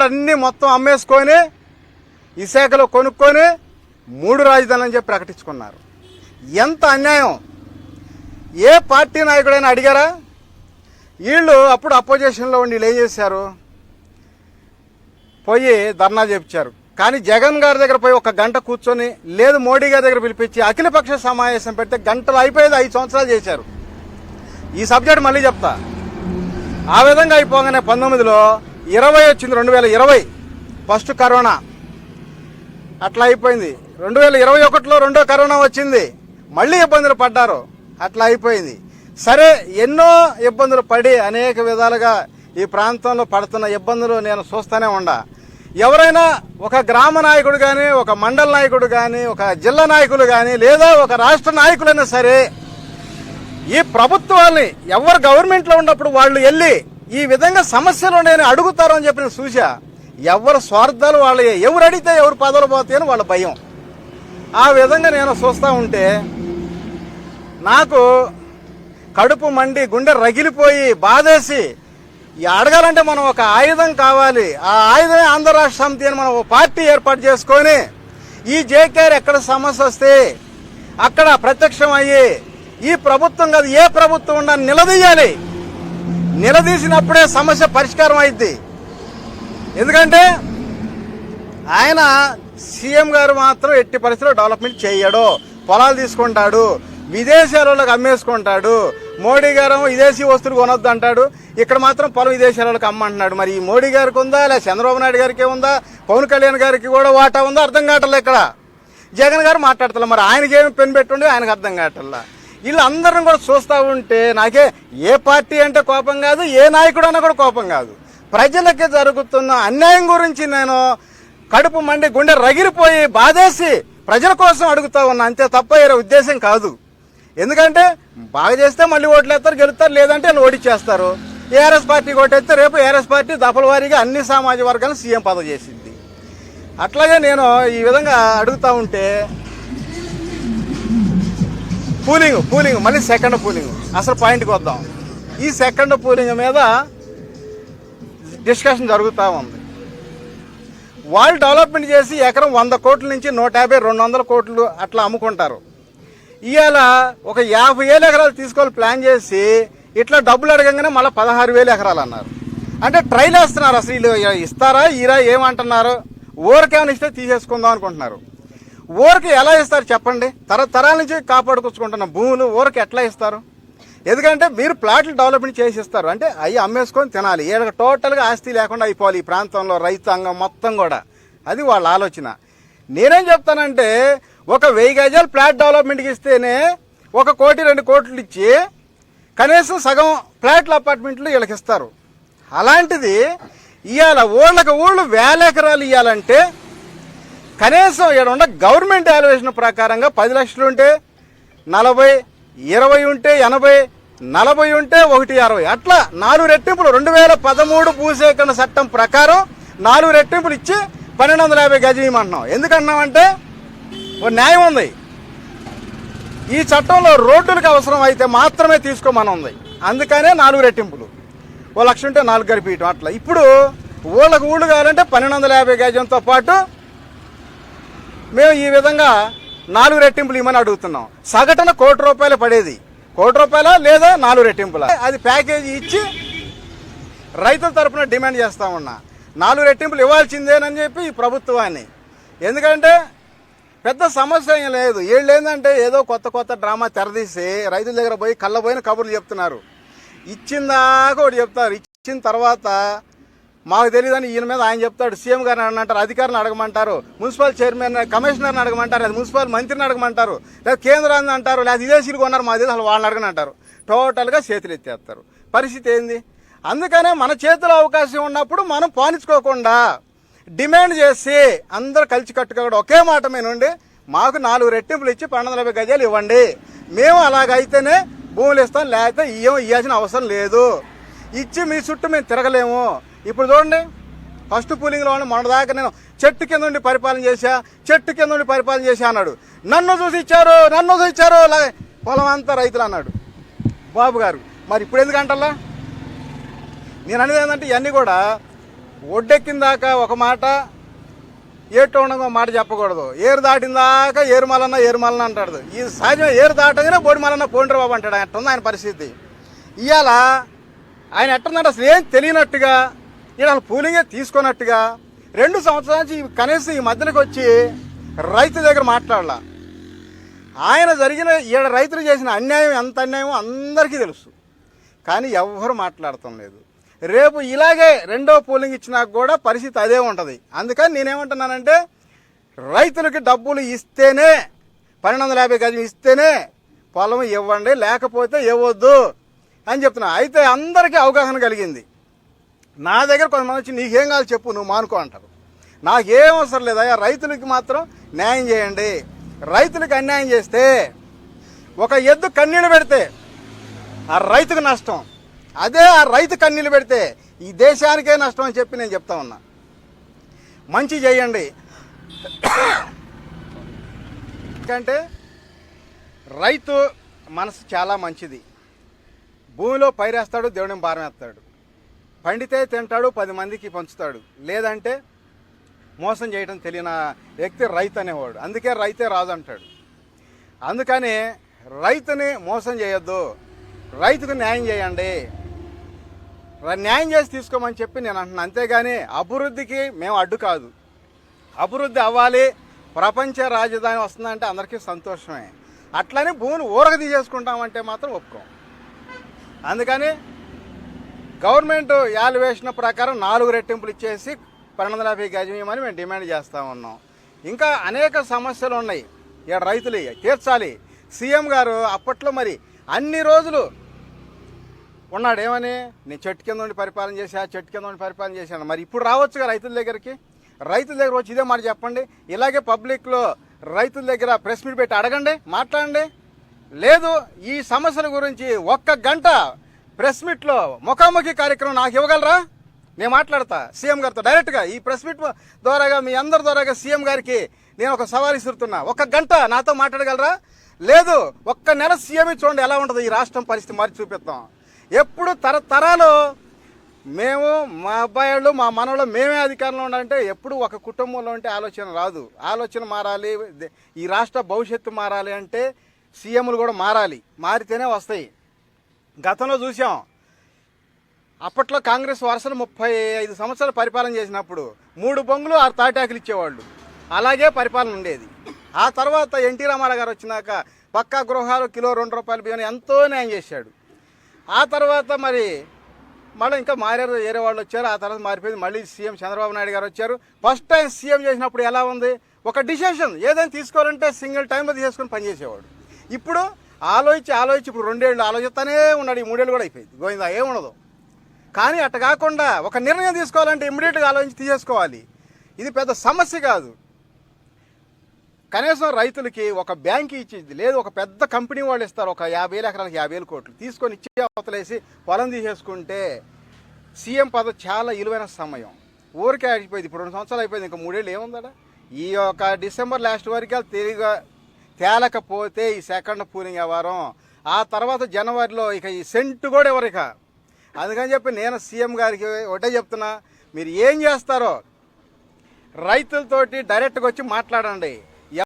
అన్నీ మొత్తం అమ్మేసుకొని విశాఖలో కొనుక్కొని 3 రాజధానులు అని చెప్పి ప్రకటించుకున్నారు. ఎంత అన్యాయం! ఏ పార్టీ నాయకుడైనా అడిగారా? వీళ్ళు అప్పుడు అపోజిషన్లో ఉండి వీళ్ళు ఏం చేశారు? పోయి ధర్నా చేపించారు. కానీ జగన్ గారి దగ్గర పోయి 1 గంట కూర్చొని, లేదు మోడీ గారి దగ్గర పిలిపించి అఖిలపక్ష సమావేశం పెడితే గంటలు అయిపోయేది. 5 సంవత్సరాలు చేశారు. ఈ సబ్జెక్ట్ మళ్ళీ చెప్తా. ఆ విధంగా అయిపోగానే 19లో 20 వచ్చింది, 2020 ఫస్ట్ కరోనా. అట్లా అయిపోయింది. 2021లో రెండో కరోనా వచ్చింది, మళ్ళీ ఇబ్బందులు పడ్డారు. అట్లా అయిపోయింది. సరే, ఎన్నో ఇబ్బందులు పడి అనేక విధాలుగా ఈ ప్రాంతంలో పడుతున్న ఇబ్బందులు నేను చూస్తూనే ఉండా. ఎవరైనా ఒక గ్రామ నాయకుడు కానీ, ఒక మండల నాయకుడు కానీ, ఒక జిల్లా నాయకులు కానీ, లేదా ఒక రాష్ట్ర నాయకులైనా సరే ఈ ప్రభుత్వాల్ని ఎవరు గవర్నమెంట్లో ఉన్నప్పుడు వాళ్ళు వెళ్ళి ఈ విధంగా సమస్యలు నేను అడుగుతారు అని చెప్పి నేను చూసా. ఎవరు స్వార్థాలు వాళ్ళే, ఎవరు అడిగితే ఎవరు పదవులు పోతాయని వాళ్ళ భయం. ఆ విధంగా నేను చూస్తూ ఉంటే నాకు కడుపు మండి, గుండె రగిలిపోయి, బాధేసి, అడగాలంటే మనం ఒక ఆయుధం కావాలి. ఆ ఆయుధమే ఆంధ్ర రాష్ట్ర సమితి అని మనం ఒక పార్టీ ఏర్పాటు చేసుకొని ఈ జేకేఆర్ ఎక్కడ సమస్య వస్తే అక్కడ ప్రత్యక్షం అయ్యి ఈ ప్రభుత్వం కాదు ఏ ప్రభుత్వం ఉన్నా నిలదీయాలి. నిలదీసినప్పుడే సమస్య పరిష్కారం అయింది. ఎందుకంటే ఆయన సీఎం గారు మాత్రం ఎట్టి పరిస్థితుల్లో డెవలప్మెంట్ చేయడు. పొలాలు తీసుకుంటాడు, విదేశాలకు అమ్మేసుకుంటాడు. మోడీ గారు విదేశీ వస్తువులు కొనొద్దు అంటాడు, ఇక్కడ మాత్రం పొలం విదేశాలకు అమ్మంటున్నాడు. మరి ఈ మోడీ గారికి ఉందా, లేదా చంద్రబాబు నాయుడు గారికి ఉందా, పవన్ కళ్యాణ్ గారికి కూడా వాటా ఉందా? అర్థం కావట్లే. ఇక్కడ జగన్ గారు మాట్లాడతలే, మరి ఆయనకేమి పెన్ పెట్టుండే ఆయనకు అర్థం కావట్లా. వీళ్ళు అందరం కూడా చూస్తూ ఉంటే నాకే ఏ పార్టీ అంటే కోపం కాదు, ఏ నాయకుడు అన్నా కూడా కోపం కాదు. ప్రజలకి జరుగుతున్న అన్యాయం గురించి నేను కడుపు మండి, గుండె రగిలిపోయి, బాధేసి ప్రజల కోసం అడుగుతా ఉన్నా, అంతే తప్ప వేరే ఉద్దేశం కాదు. ఎందుకంటే బాగా చేస్తే మళ్ళీ ఓట్లు వేస్తారు, గెలుస్తారు, లేదంటే వాళ్ళు ఓడిచ్చేస్తారు. ఏఆర్ఎస్ పార్టీ ఓటేస్తే రేపు ఏఆర్ఎస్ పార్టీ దఫల వారీగా అన్ని సామాజిక వర్గాలను సీఎం పదవి చేసింది. అట్లాగే నేను ఈ విధంగా అడుగుతా ఉంటే పూలింగ్ మళ్ళీ సెకండ్ పూలింగ్. అసలు పాయింట్కి వద్దాం. ఈ సెకండ్ పూలింగ్ మీద డిస్కషన్ జరుగుతూ ఉంది. వాళ్ళు డెవలప్మెంట్ చేసి ఎకరం 100 కోట్ల నుంచి 150-200 కోట్లు అట్లా అమ్ముకుంటారు. ఇవాళ ఒక 50,000 ఎకరాలు తీసుకోవాలి ప్లాన్ చేసి ఇట్లా డబ్బులు అడగంగానే మళ్ళీ 16,000 ఎకరాలు అన్నారు. అంటే ట్రైల్ వేస్తున్నారు. అసలు వీళ్ళు ఇస్తారా ఈరా ఏమంటున్నారు? ఊరికేమైనా ఇస్తే తీసేసుకుందాం అనుకుంటున్నారు. ఊరికి ఎలా ఇస్తారు చెప్పండి? తరతరాల నుంచి కాపాడుకొచ్చుకుంటున్న భూములు ఊరికి ఎట్లా ఇస్తారు? ఎందుకంటే మీరు ప్లాట్లు డెవలప్మెంట్ చేసి ఇస్తారు అంటే అవి అమ్మేసుకొని తినాలి. వీళ్ళకి టోటల్గా ఆస్తి లేకుండా అయిపోవాలి ఈ ప్రాంతంలో రైతాంగం మొత్తం కూడా. అది వాళ్ళ ఆలోచన. నేనేం చెప్తానంటే ఒక 1000 గజాలు ప్లాట్ డెవలప్మెంట్కి ఇస్తేనే 1 కోటి 2 కోట్లు ఇచ్చి కనీసం సగం ప్లాట్ల అపార్ట్మెంట్లు వీళ్ళకి ఇస్తారు. అలాంటిది ఇవాళ ఊళ్ళు 1000 ఎకరాలు ఇవ్వాలంటే కనీసం ఇక్కడ ఉన్న గవర్నమెంట్ వాల్యుయేషన్ ప్రకారంగా 10 లక్షలు ఉంటే 40, 20 ఉంటే 80, 40 ఉంటే 160, అట్లా 4 రెట్టింపులు 2013 భూసేకరణ చట్టం ప్రకారం 4 రెట్టింపులు ఇచ్చి 1250 గజం ఇవ్వమంటున్నాం. ఎందుకన్నామంటే ఓ న్యాయం ఉంది. ఈ చట్టంలో రోడ్డులకు అవసరం అయితే మాత్రమే తీసుకోమని ఉంది. అందుకనే 4 రెట్టింపులు. 1 లక్ష ఉంటే 4 గడిపియటం అట్లా. ఇప్పుడు ఊళ్ళు కావాలంటే 1250 గజంతో పాటు మేము ఈ విధంగా 4 రెట్టింపులు ఇవ్వమని అడుగుతున్నాం. సగటున ₹1 కోటి పడేది. ₹1 లేదా 4 రెట్టింపుల అది ప్యాకేజీ ఇచ్చి రైతుల తరఫున డిమాండ్ చేస్తా ఉన్నా. 4 రెట్టింపులు ఇవ్వాల్సిందేనని చెప్పి ఈ ప్రభుత్వాన్ని. ఎందుకంటే పెద్ద సమస్య ఏం లేదు. వీళ్ళు ఏంటంటే ఏదో కొత్త డ్రామా తెరదీసి రైతుల దగ్గర పోయి కళ్ళబోయిన కబుర్లు చెప్తున్నారు. ఇచ్చిందాక ఒకటి చెప్తారు, ఇచ్చిన తర్వాత మాకు తెలియదని ఈయన మీద ఆయన చెప్తాడు. సీఎం గారిని అంటారు, అధికారులను అడగమంటారు, మున్సిపల్ చైర్మన్ కమిషనర్ని అడగమంటారు, అది మున్సిపల్ మంత్రిని అడగమంటారు, లేదా కేంద్రాన్ని అంటారు, లేదా విదేశీయులు కొన్నారు మా దేశం వాళ్ళని అడగనంటారు. టోటల్గా చేతులు ఎత్తేస్తారు. పరిస్థితి ఏంది? అందుకనే మన చేతిలో అవకాశం ఉన్నప్పుడు మనం పానించుకోకుండా డిమాండ్ చేసి అందరూ కలిసికట్టుగా కూడా ఒకే మాట మీద ఉండి మాకు 4 రెట్టింపులు ఇచ్చి 1250 గజాలు ఇవ్వండి, మేము అలాగైతేనే భూములు ఇస్తాం, లేకపోతే ఇవ్వాల్సిన అవసరం లేదు, ఇచ్చి మీ చుట్టూ మేము తిరగలేము. ఇప్పుడు చూడండి, ఫస్ట్ పూలింగ్లో మొన్నదాకా నేను చెట్టు కింద ఉండి పరిపాలన చేశా అన్నాడు. నన్ను చూసి ఇచ్చారు పొలం అంతా రైతులు అన్నాడు బాబు గారు. మరి ఇప్పుడు ఎందుకంటల్లా? నేను అనేది ఏంటంటే ఇవన్నీ కూడా ఒడ్డెక్కిన దాకా ఒక మాట, ఏటు ఉండగా మాట చెప్పకూడదు. ఏరు దాటిన దాకా ఏరుమలన్న అంటాడు. ఈ సహజం ఏరు దాటగానే బోడిమలన్న పోండ్రు బాబు అంటాడు. ఎట్టుంది ఆయన పరిస్థితి. ఇవాళ ఆయన ఎట్టున్నాడు అసలు ఏం తెలియనట్టుగా, ఈడ పూలింగే తీసుకున్నట్టుగా 2 సంవత్సరాల నుంచి కనీసం ఈ మధ్యలోకి వచ్చి రైతు దగ్గర మాట్లాడాల. ఆయన జరిగిన ఈడ రైతులు చేసిన అన్యాయం ఎంత అన్యాయమో అందరికీ తెలుసు, కానీ ఎవ్వరు మాట్లాడటం లేదు. రేపు ఇలాగే 2వ పోలింగ్ ఇచ్చినాక కూడా పరిస్థితి అదే ఉంటుంది. అందుకని నేనేమంటున్నానంటే రైతులకి డబ్బులు ఇస్తేనే 1250 గజం ఇస్తేనే పొలం ఇవ్వండి, లేకపోతే ఇవ్వద్దు అని చెప్తున్నా. అయితే అందరికీ అవగాహన కలిగింది. నా దగ్గర కొంతమంది వచ్చి నీకేం కావాలి చెప్పు, నువ్వు మానుకో అంటారు. నాకేం అవసరం లేదా, రైతులకి మాత్రం న్యాయం చేయండి. రైతులకు అన్యాయం చేస్తే ఒక ఎద్దు కన్నీళ్ళు పెడితే ఆ రైతుకు నష్టం, అదే ఆ రైతు కన్నీళ్ళు పెడితే ఈ దేశానికే నష్టం అని చెప్పి నేను చెప్తా ఉన్నా. మంచి చేయండి. ఎందుకంటే రైతు మనసు చాలా మంచిది. భూమిలో పైరేస్తాడు, దేవుడిని భారం వేస్తాడు. పండితే తింటాడు, 10 మందికి పంచుతాడు. లేదంటే మోసం చేయడం తెలియని వ్యక్తి రైతు అనేవాడు. అందుకే రైతే రాజు అంటాడు. అందుకని రైతుని మోసం చేయొద్దు, రైతుకు న్యాయం చేయండి, న్యాయం చేసి తీసుకోమని చెప్పి నేను అంటున్నాను. అంతేగాని అభివృద్ధికి మేము అడ్డు కాదు. అభివృద్ధి అవ్వాలి, ప్రపంచ రాజధాని వస్తుందంటే అందరికీ సంతోషమే. అట్లని భూమిని ఊరగ తీసేసుకుంటామంటే మాత్రం ఒప్పుకోం. అందుకని గవర్నమెంట్ వాల్యుయేషన్ ప్రకారం 4 రెట్టింపులు ఇచ్చేసి 1250 గజం ఇవ్వమని మేము డిమాండ్ చేస్తూ ఉన్నాం. ఇంకా అనేక సమస్యలు ఉన్నాయి, ఇక్కడ రైతులు తీర్చాలి. సీఎం గారు అప్పట్లో మరి అన్ని రోజులు ఉన్నాడు ఏమని, నేను చెట్టు కింద ఉండి పరిపాలన చేశా, చెట్టు కింద ఉండి పరిపాలన చేశాను. మరి ఇప్పుడు రావచ్చుగా రైతుల దగ్గరికి. రైతుల దగ్గర వచ్చి ఇదే మాట చెప్పండి. ఇలాగే పబ్లిక్లో రైతుల దగ్గర ప్రెస్ మీట్ పెట్టి అడగండి, మాట్లాడండి. లేదు ఈ సమస్యల గురించి 1 గంట ప్రెస్ మీట్లో ముఖాముఖి కార్యక్రమం నాకు ఇవ్వగలరా, నేను మాట్లాడతా సీఎం గారితో డైరెక్ట్గా. ఈ ప్రెస్ మీట్ ద్వారాగా మీ అందరి ద్వారాగా సీఎం గారికి నేను ఒక సవాల్ ఇస్తున్నా. 1 గంట నాతో మాట్లాడగలరా? లేదు, 1 నెల సీఎం చూడండి ఎలా ఉంటుంది ఈ రాష్ట్రం పరిస్థితి, మరి చూపిస్తాం. ఎప్పుడు తరతరాలు మేము, మా అబ్బాయిలు, మా మనవలు మేమే అధికారంలో ఉండాలంటే ఎప్పుడు ఒక కుటుంబంలో ఉంటే ఆలోచన రాదు. ఆలోచన మారాలి, ఈ రాష్ట్ర భవిష్యత్తు మారాలి అంటే సీఎంలు కూడా మారాలి, మారితేనే వస్తాయి. గతంలో చూసాం, అప్పట్లో కాంగ్రెస్ వరుసలు 35 సంవత్సరాలు పరిపాలన చేసినప్పుడు 3 బొంగులు 6 తాటాకులు ఇచ్చేవాళ్ళు. అలాగే పరిపాలన ఉండేది. ఆ తర్వాత ఎన్టీ రామారావు గారు వచ్చినాక పక్కా గృహాలు కిలో 2 రూపాయలు బియ్యం ఎంతో న్యాయం చేశాడు. ఆ తర్వాత మరి మళ్ళీ ఇంకా మారారు, వేరే వాళ్ళు వచ్చారు. ఆ తర్వాత మారిపోయింది. మళ్ళీ సీఎం చంద్రబాబు నాయుడు గారు వచ్చారు. ఫస్ట్ టైం సీఎం చేసినప్పుడు ఎలా ఉంది, ఒక డిసిషన్ ఏదైనా తీసుకోవాలంటే సింగిల్ టైంలో తీసుకొని పనిచేసేవాడు. ఇప్పుడు ఆలోచించి ఇప్పుడు 2 ఏళ్ళు ఆలోచిస్తానే ఉన్నాడు. ఈ 3 ఏళ్ళు కూడా అయిపోయింది, గోవిందా ఏముండదు. కానీ అట్ట కాకుండా ఒక నిర్ణయం తీసుకోవాలంటే ఇమ్మీడియట్గా ఆలోచించి తీసేసుకోవాలి. ఇది పెద్ద సమస్య కాదు. కనీసం రైతులకి ఒక బ్యాంక్ ఇచ్చింది లేదు, ఒక పెద్ద కంపెనీ వాళ్ళు ఇస్తారు, ఒక 50,000 ఎకరాలకు 50,000 కోట్లు తీసుకొని ఇచ్చే అవతలేసి పొలం తీసేసుకుంటే సీఎం పదవి చాలా విలువైన సమయం ఊరికే అయిపోయింది. ఇప్పుడు 2 సంవత్సరాలు అయిపోయింది, ఇంకా 3 ఏళ్ళు ఏముందా. ఈ యొక్క డిసెంబర్ లాస్ట్ వరకు తేలకపోతే ఈ సెకండ్ పూలింగ్ వ్యవహారం, ఆ తర్వాత జనవరిలో ఇక ఈ సెంటు కూడా ఎవరిక. అందుకని చెప్పి నేను సీఎం గారికి ఒకటే చెప్తున్నా, మీరు ఏం చేస్తారో రైతులతోటి డైరెక్ట్గా వచ్చి మాట్లాడండి.